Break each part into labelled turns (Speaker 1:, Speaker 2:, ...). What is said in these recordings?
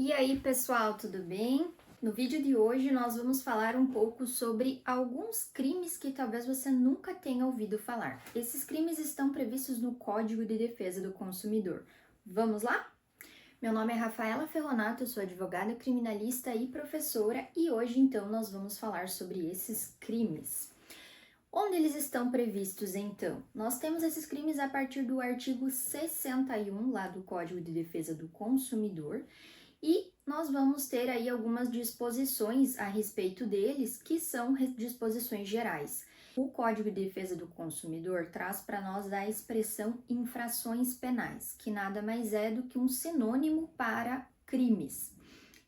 Speaker 1: E aí, pessoal, tudo bem? No vídeo de hoje nós vamos falar um pouco sobre alguns crimes que talvez você nunca tenha ouvido falar. Esses crimes estão previstos no Código de Defesa do Consumidor. Vamos lá? Meu nome é Rafaela Ferronato, eu sou advogada criminalista e professora e hoje então nós vamos falar sobre esses crimes. Onde eles estão previstos então? Nós temos esses crimes a partir do artigo 61 lá do Código de Defesa do Consumidor. E nós vamos ter aí algumas disposições a respeito deles, que são disposições gerais. O Código de Defesa do Consumidor traz para nós a expressão infrações penais, que nada mais é do que um sinônimo para crimes.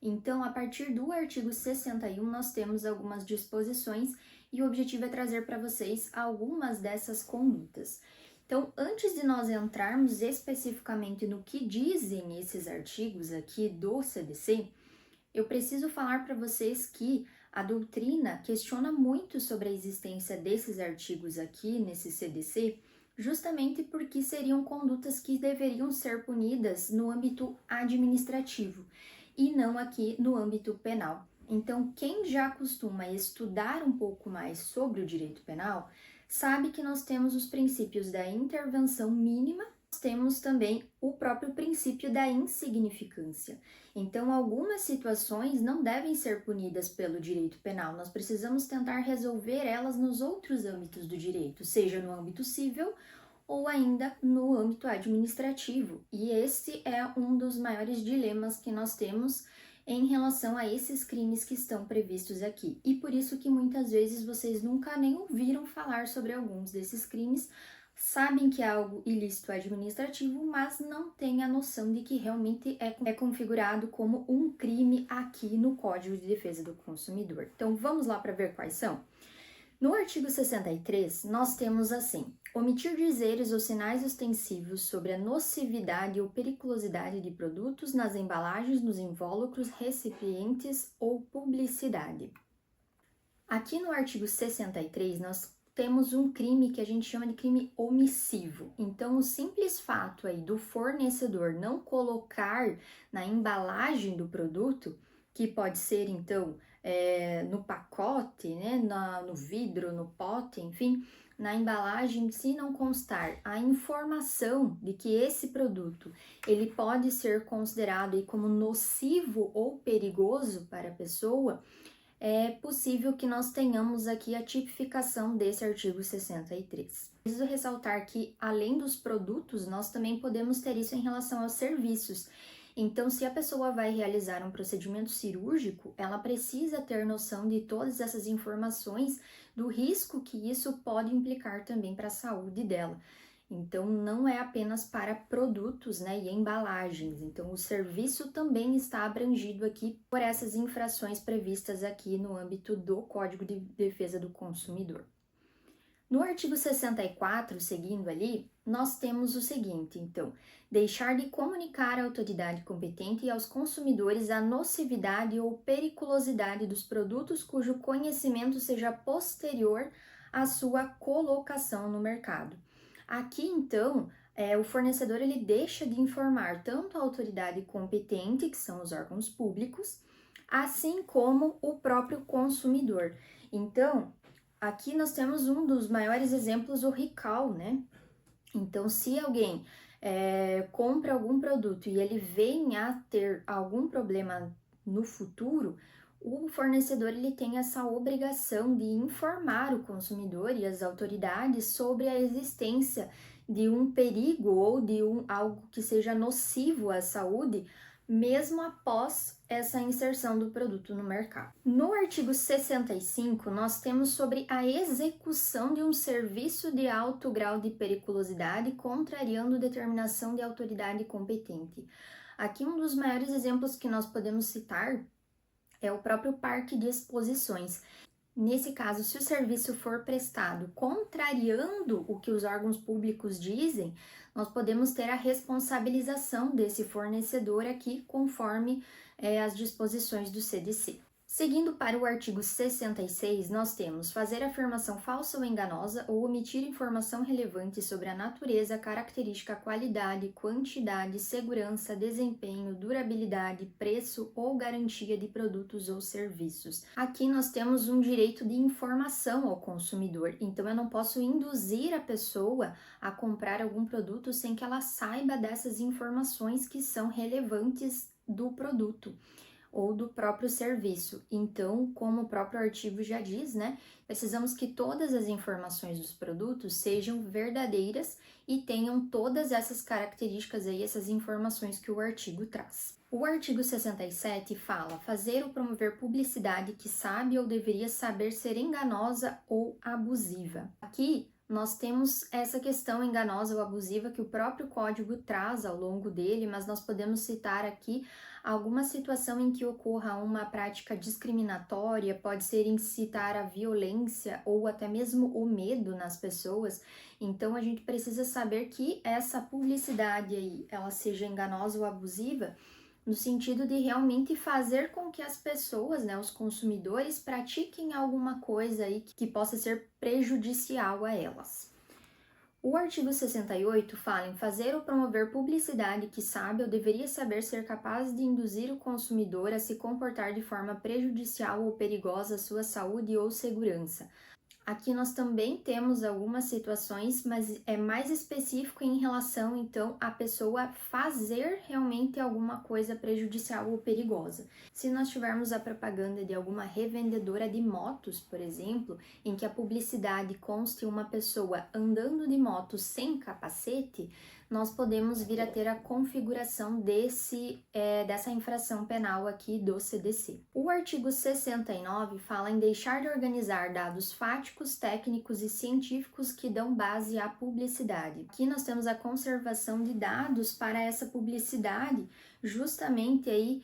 Speaker 1: Então, a partir do artigo 61, nós temos algumas disposições e o objetivo é trazer para vocês algumas dessas condutas. Então, antes de nós entrarmos especificamente no que dizem esses artigos aqui do CDC, eu preciso falar para vocês que a doutrina questiona muito sobre a existência desses artigos aqui nesse CDC, justamente porque seriam condutas que deveriam ser punidas no âmbito administrativo e não aqui no âmbito penal. Então, quem já costuma estudar um pouco mais sobre o direito penal, sabe que nós temos os princípios da intervenção mínima, nós temos também o próprio princípio da insignificância. Então, algumas situações não devem ser punidas pelo direito penal, nós precisamos tentar resolver elas nos outros âmbitos do direito, seja no âmbito civil ou ainda no âmbito administrativo. E esse é um dos maiores dilemas que nós temos em relação a esses crimes que estão previstos aqui. E por isso que muitas vezes vocês nunca nem ouviram falar sobre alguns desses crimes, sabem que é algo ilícito administrativo, mas não têm a noção de que realmente é configurado como um crime aqui no Código de Defesa do Consumidor. Então vamos lá para ver quais são? No artigo 63, nós temos assim: omitir dizeres ou sinais ostensivos sobre a nocividade ou periculosidade de produtos nas embalagens, nos invólucros, recipientes ou publicidade. Aqui no artigo 63, nós temos um crime que a gente chama de crime omissivo. Então, o simples fato aí do fornecedor não colocar na embalagem do produto, que pode ser então no pacote, né, no vidro, no pote, enfim, na embalagem, se não constar a informação de que esse produto ele pode ser considerado aí como nocivo ou perigoso para a pessoa, é possível que nós tenhamos aqui a tipificação desse artigo 63. Preciso ressaltar que, além dos produtos, nós também podemos ter isso em relação aos serviços. Então, se a pessoa vai realizar um procedimento cirúrgico, ela precisa ter noção de todas essas informações, do risco que isso pode implicar também para a saúde dela. Então, não é apenas para produtos, né, e embalagens. Então, o serviço também está abrangido aqui por essas infrações previstas aqui no âmbito do Código de Defesa do Consumidor. No artigo 64, seguindo ali, nós temos o seguinte, então: deixar de comunicar à autoridade competente e aos consumidores a nocividade ou periculosidade dos produtos cujo conhecimento seja posterior à sua colocação no mercado. Aqui, então, o fornecedor ele deixa de informar tanto a autoridade competente, que são os órgãos públicos, assim como o próprio consumidor. Então, aqui nós temos um dos maiores exemplos, o recall, né? Então, se alguém compra algum produto e ele vem a ter algum problema no futuro, o fornecedor ele tem essa obrigação de informar o consumidor e as autoridades sobre a existência de um perigo ou de algo que seja nocivo à saúde, mesmo após essa inserção do produto no mercado. No artigo 65, nós temos sobre a execução de um serviço de alto grau de periculosidade, contrariando determinação de autoridade competente. Aqui um dos maiores exemplos que nós podemos citar é o próprio parque de exposições. Nesse caso, se o serviço for prestado contrariando o que os órgãos públicos dizem, nós podemos ter a responsabilização desse fornecedor aqui, conforme as disposições do CDC. Seguindo para o artigo 66, nós temos fazer afirmação falsa ou enganosa ou omitir informação relevante sobre a natureza, característica, qualidade, quantidade, segurança, desempenho, durabilidade, preço ou garantia de produtos ou serviços. Aqui nós temos um direito de informação ao consumidor, então eu não posso induzir a pessoa a comprar algum produto sem que ela saiba dessas informações que são relevantes do produto ou do próprio serviço. Então, como o próprio artigo já diz, né, precisamos que todas as informações dos produtos sejam verdadeiras e tenham todas essas características aí, essas informações que o artigo traz. O artigo 67 fala fazer ou promover publicidade que sabe ou deveria saber ser enganosa ou abusiva. Aqui nós temos essa questão enganosa ou abusiva que o próprio código traz ao longo dele, mas nós podemos citar aqui alguma situação em que ocorra uma prática discriminatória, pode ser incitar a violência ou até mesmo o medo nas pessoas. Então a gente precisa saber que essa publicidade aí, ela seja enganosa ou abusiva, no sentido de realmente fazer com que as pessoas, né, os consumidores, pratiquem alguma coisa aí que possa ser prejudicial a elas. O artigo 68 fala em fazer ou promover publicidade que sabe ou deveria saber ser capaz de induzir o consumidor a se comportar de forma prejudicial ou perigosa à sua saúde ou segurança. Aqui nós também temos algumas situações, mas é mais específico em relação, então, à pessoa fazer realmente alguma coisa prejudicial ou perigosa. Se nós tivermos a propaganda de alguma revendedora de motos, por exemplo, em que a publicidade conste uma pessoa andando de moto sem capacete, nós podemos vir a ter a configuração dessa infração penal aqui do CDC. O artigo 69 fala em deixar de organizar dados fáticos, técnicos e científicos que dão base à publicidade. Aqui nós temos a conservação de dados para essa publicidade, justamente aí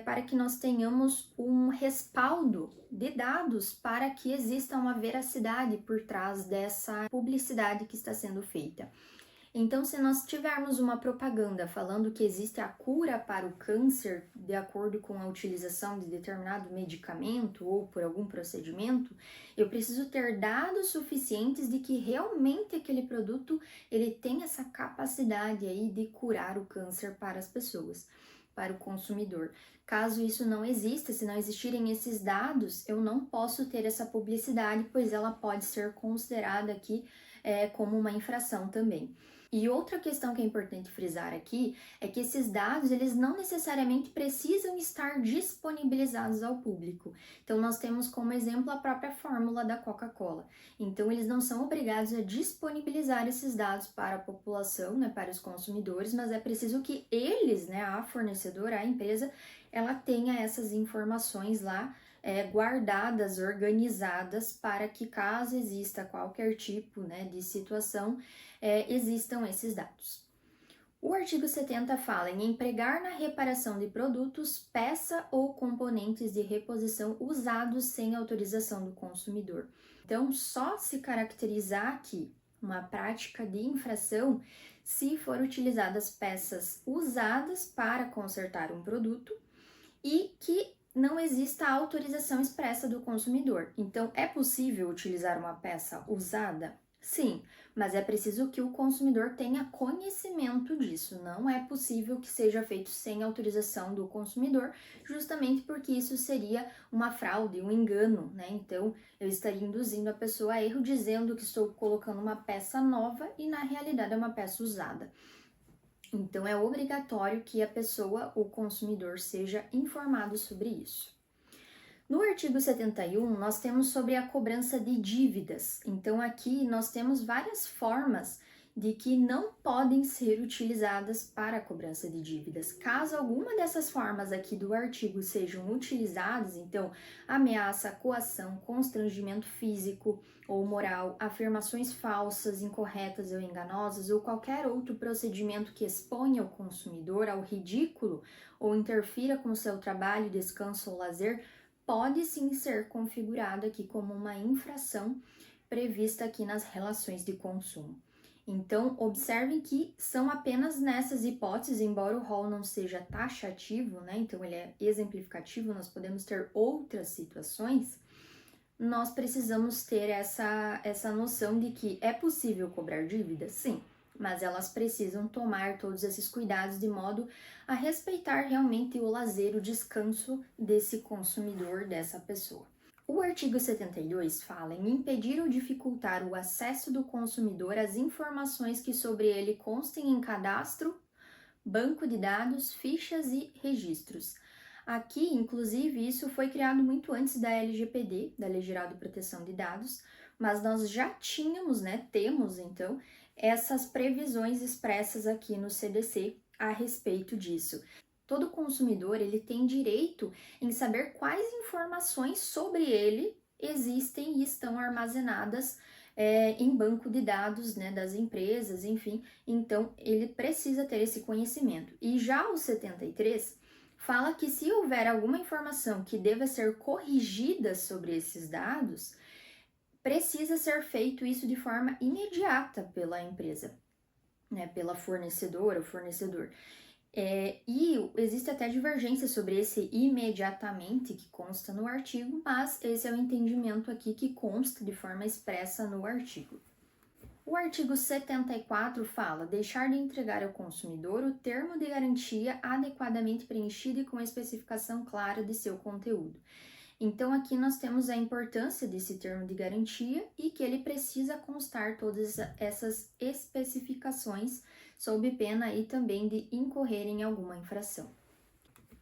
Speaker 1: para que nós tenhamos um respaldo de dados para que exista uma veracidade por trás dessa publicidade que está sendo feita. Então, se nós tivermos uma propaganda falando que existe a cura para o câncer de acordo com a utilização de determinado medicamento ou por algum procedimento, eu preciso ter dados suficientes de que realmente aquele produto ele tem essa capacidade aí de curar o câncer para as pessoas, para o consumidor. Caso isso não exista, se não existirem esses dados, eu não posso ter essa publicidade, pois ela pode ser considerada aqui como uma infração também. E outra questão que é importante frisar aqui é que esses dados, eles não necessariamente precisam estar disponibilizados ao público. Então, nós temos como exemplo a própria fórmula da Coca-Cola. Então, eles não são obrigados a disponibilizar esses dados para a população, né, para os consumidores, mas é preciso que eles, né, a fornecedora, a empresa, ela tenha essas informações lá guardadas, organizadas, para que caso exista qualquer tipo, né, de situação, existam esses dados. O artigo 70 fala em empregar na reparação de produtos, peça ou componentes de reposição usados sem autorização do consumidor. Então, só se caracterizar aqui uma prática de infração se for utilizadas peças usadas para consertar um produto e que não exista autorização expressa do consumidor. Então, é possível utilizar uma peça usada? Sim, mas é preciso que o consumidor tenha conhecimento disso. Não é possível que seja feito sem autorização do consumidor, justamente porque isso seria uma fraude, um engano, né? Então, eu estaria induzindo a pessoa a erro dizendo que estou colocando uma peça nova e na realidade é uma peça usada. Então, é obrigatório que a pessoa, o consumidor, seja informado sobre isso. No artigo 71, nós temos sobre a cobrança de dívidas. Então, aqui nós temos várias formas de que não podem ser utilizadas para a cobrança de dívidas. Caso alguma dessas formas aqui do artigo sejam utilizadas, então, ameaça, coação, constrangimento físico ou moral, afirmações falsas, incorretas ou enganosas, ou qualquer outro procedimento que exponha o consumidor ao ridículo ou interfira com o seu trabalho, descanso ou lazer, pode sim ser configurado aqui como uma infração prevista aqui nas relações de consumo. Então, observem que são apenas nessas hipóteses, embora o rol não seja taxativo, né? Então, ele é exemplificativo, nós podemos ter outras situações, nós precisamos ter essa noção de que é possível cobrar dívidas? Sim, mas elas precisam tomar todos esses cuidados de modo a respeitar realmente o lazer, o descanso desse consumidor, dessa pessoa. O artigo 72 fala em impedir ou dificultar o acesso do consumidor às informações que sobre ele constem em cadastro, banco de dados, fichas e registros. Aqui, inclusive, isso foi criado muito antes da LGPD, da Lei Geral de Proteção de Dados, mas nós já tínhamos, né, temos então, essas previsões expressas aqui no CDC a respeito disso. Todo consumidor, ele tem direito em saber quais informações sobre ele existem e estão armazenadas em banco de dados, né, das empresas, enfim. Então, ele precisa ter esse conhecimento. E já o 73 fala que se houver alguma informação que deva ser corrigida sobre esses dados, precisa ser feito isso de forma imediata pela empresa, né, pela fornecedora ou fornecedor. E existe até divergência sobre esse imediatamente que consta no artigo, mas esse é o entendimento aqui que consta de forma expressa no artigo. O artigo 74 fala deixar de entregar ao consumidor o termo de garantia adequadamente preenchido e com especificação clara de seu conteúdo. Então, aqui nós temos a importância desse termo de garantia e que ele precisa constar todas essas especificações, sob pena aí também de incorrer em alguma infração.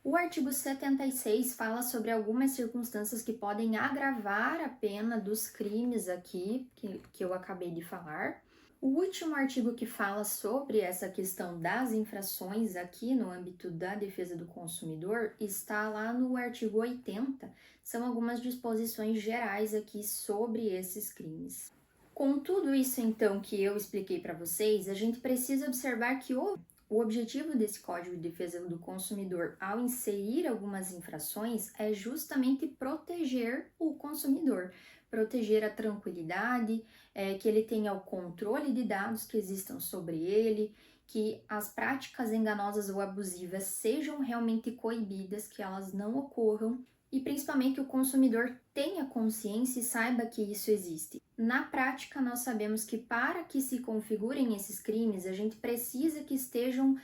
Speaker 1: O artigo 76 fala sobre algumas circunstâncias que podem agravar a pena dos crimes aqui, que eu acabei de falar. O último artigo que fala sobre essa questão das infrações aqui no âmbito da defesa do consumidor está lá no artigo 80, são algumas disposições gerais aqui sobre esses crimes. Com tudo isso, então, que eu expliquei para vocês, a gente precisa observar que o objetivo desse Código de Defesa do Consumidor, ao inserir algumas infrações, é justamente proteger o consumidor, proteger a tranquilidade, que ele tenha o controle de dados que existam sobre ele, que as práticas enganosas ou abusivas sejam realmente coibidas, que elas não ocorram, e principalmente o consumidor tenha consciência e saiba que isso existe. Na prática, nós sabemos que para que se configurem esses crimes, a gente precisa que estejam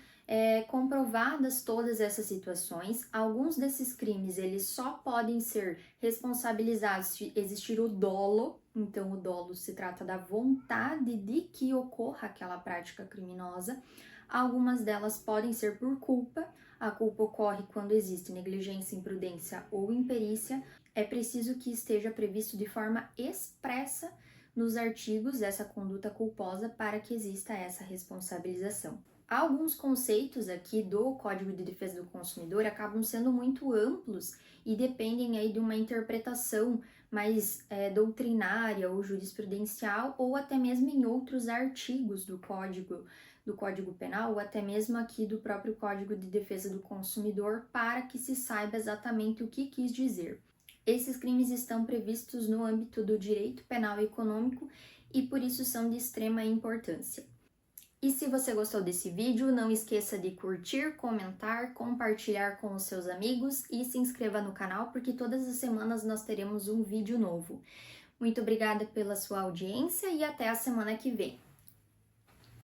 Speaker 1: comprovadas todas essas situações. Alguns desses crimes, eles só podem ser responsabilizados se existir o dolo. Então, o dolo se trata da vontade de que ocorra aquela prática criminosa. Algumas delas podem ser por culpa. A culpa ocorre quando existe negligência, imprudência ou imperícia. É preciso que esteja previsto de forma expressa nos artigos essa conduta culposa para que exista essa responsabilização. Alguns conceitos aqui do Código de Defesa do Consumidor acabam sendo muito amplos e dependem aí de uma interpretação mais doutrinária ou jurisprudencial, ou até mesmo em outros artigos do Código Penal, ou até mesmo aqui do próprio Código de Defesa do Consumidor, para que se saiba exatamente o que quis dizer. Esses crimes estão previstos no âmbito do direito penal e econômico e por isso são de extrema importância. E se você gostou desse vídeo, não esqueça de curtir, comentar, compartilhar com os seus amigos e se inscreva no canal, porque todas as semanas nós teremos um vídeo novo. Muito obrigada pela sua audiência e até a semana que vem.